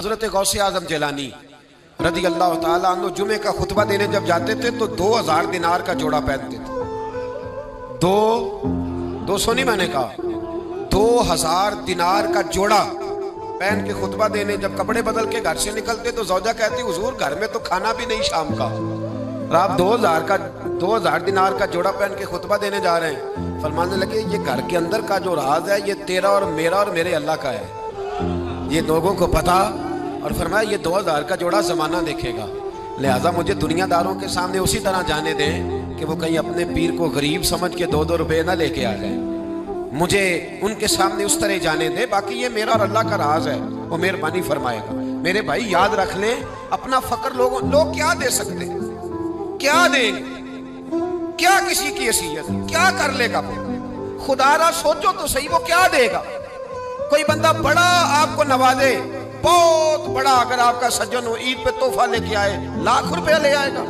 حضرت غوث اعظم جیلانی رضی اللہ تعالیٰ عنہ جمعے کا خطبہ دینے جب جاتے تھے تو 2000 دینار کا جوڑا پہنتے تھے. دو سو نہیں، میں نے کہا 2000 دینار کا جوڑا پہن کے خطبہ دینے جب کپڑے بدل کے گھر سے نکلتے تو زوجہ کہتی حضور گھر میں تو کھانا بھی نہیں شام کا، اور آپ 2000 دینار کا جوڑا پہن کے خطبہ دینے جا رہے ہیں. فرمانے لگے یہ گھر کے اندر کا جو راز ہے یہ تیرا اور میرا اور میرے اللہ کا ہے، یہ لوگوں کو پتا. اور فرمایا یہ 2000 کا جوڑا زمانہ دیکھے گا، لہٰذا مجھے دنیا داروں کے سامنے اسی طرح جانے دیں کہ وہ کہیں اپنے پیر کو غریب سمجھ کے 2 روپے نہ لے کے آ جائیں. مجھے ان کے سامنے اس طرح جانے دیں، باقی یہ میرا اور اللہ کا راز ہے، وہ مہربانی فرمائے گا. میرے بھائی یاد رکھ لیں اپنا فقر لوگ کیا دے سکتے ہیں، کیا دیں گے، کیا کسی کی حیثیت، کیا کر لے گا. خدا را سوچو تو صحیح، وہ کیا دے گا. کوئی بندہ بڑا آپ کو نوازے، بہت بڑا، اگر آپ کا سجن ہو عید پہ تحفہ لے کے آئے لاکھ روپے لے آئے گا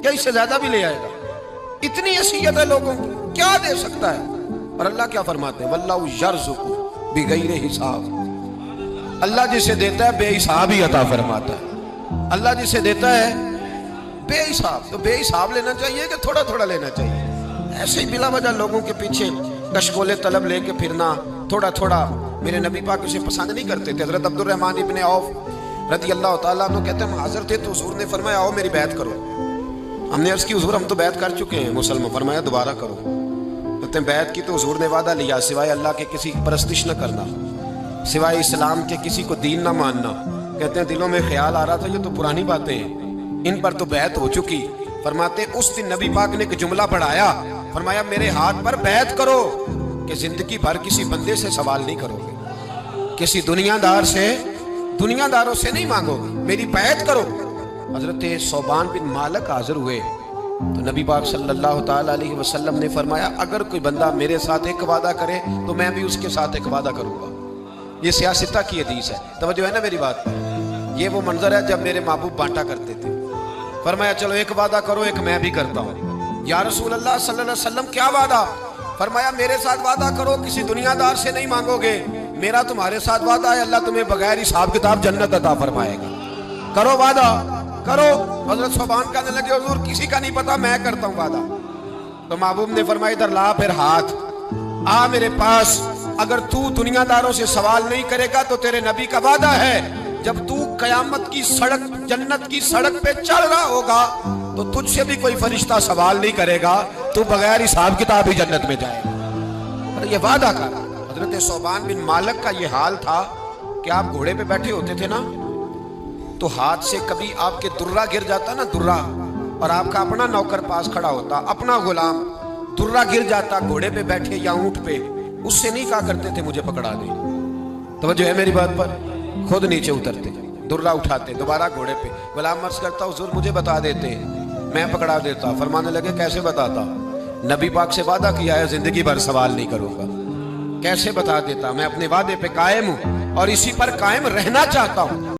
یا اس سے زیادہ بھی لے آئے گا. اتنی حیثیت ہے لوگوں کی، کیا دے سکتا ہے. اور اللہ کیا فرماتے ہیں واللہ یرزق بغیر حساب. اللہ جسے دیتا ہے بے حساب ہی عطا فرماتا ہے. اللہ جسے دیتا ہے بے حساب، تو بے حساب لینا چاہیے کہ تھوڑا تھوڑا لینا چاہیے. ایسے ہی بلا وجہ لوگوں کے پیچھے کشکول طلب لے کے پھرنا تھوڑا تھوڑا میرے نبی پاک اسے پسند نہیں کرتے تھے. حضرت عبد الرحمن ابن عوف رضی اللہ تعالیٰ عنہ کہتے ہیں ہم حاضر تھے تو حضور نے فرمایا آؤ میری بیعت کرو. ہم نے عرض کی حضور ہم تو بیعت کر چکے ہیں مسلمان. فرمایا دوبارہ کرو. کہتے ہیں بیعت کی تو حضور نے وعدہ لیا سوائے اللہ کے کسی کی پرستش نہ کرنا، سوائے اسلام کے کسی کو دین نہ ماننا. کہتے ہیں دلوں میں خیال آ رہا تھا یہ تو پرانی باتیں ہیں، ان پر تو بیعت ہو چکی. فرماتے ہیں اس دن نبی پاک نے ایک جملہ پڑھایا، فرمایا میرے ہاتھ پر بیعت کرو کہ زندگی بھر کسی بندے سے سوال نہیں کرو گے، کسی دنیا داروں سے نہیں مانگو گے، میری بیعت کرو. حضرت صوبان بن مالک حاضر ہوئے تو نبی پاک صلی اللہ تعالیٰ علیہ وسلم نے فرمایا اگر کوئی بندہ میرے ساتھ ایک وعدہ کرے تو میں بھی اس کے ساتھ ایک وعدہ کروں گا. یہ سیاستہ کی حدیث ہے، توجہ ہے نا میری بات پر. یہ وہ منظر ہے جب میرے محبوب بانٹا کرتے تھے. فرمایا چلو ایک وعدہ کرو ایک میں بھی کرتا ہوں. یا رسول اللہ صلی اللہ علیہ وسلم کیا وعدہ؟ فرمایا میرے ساتھ وعدہ کرو کسی دنیا دار سے نہیں مانگو گے. میرا تمہارے ساتھ وعدہ ہے اللہ تمہیں بغیر حساب کتاب جنت عطا فرمائے گا. کرو وعدہ کرو. حضرت صوبان کہنے لگے حضور کسی کا نہیں پتا، میں کرتا ہوں وعدہ. تو محبوب نے فرمایا ادھر لا پھر ہاتھ، آ میرے پاس. اگر تو دنیا داروں سے سوال نہیں کرے گا تو تیرے نبی کا وعدہ ہے جب تو قیامت کی سڑک جنت کی سڑک پہ چل رہا ہوگا تو تجھ سے بھی کوئی فرشتہ سوال نہیں کرے گا، تو بغیر حساب کتاب ہی جنت میں جائے گا. یہ وعدہ کر. حضرت صوبان بن مالک کا یہ حال تھا کہ آپ گھوڑے پہ بیٹھے ہوتے تھے نا تو ہاتھ سے کبھی آپ کے درہ گر جاتا نا، درہ، اور آپ کا اپنا نوکر پاس کھڑا ہوتا، اپنا غلام، درہ گر جاتا گھوڑے پہ بیٹھے یا اونٹ پہ، اس سے نہیں کہا کرتے تھے مجھے پکڑا دے. توجہ ہے میری بات پر. خود نیچے اترتے درہ اٹھاتے دوبارہ گھوڑے پہ. غلام عرض کرتا حضور مجھے بتا دیتے میں پکڑا دیتا. فرمانے لگے کیسے بتاتا؟ نبی پاک سے وعدہ کیا ہے زندگی بھر سوال نہیں کروں گا، کیسے بتا دیتا؟ میں اپنے وعدے پہ قائم ہوں اور اسی پر قائم رہنا چاہتا ہوں.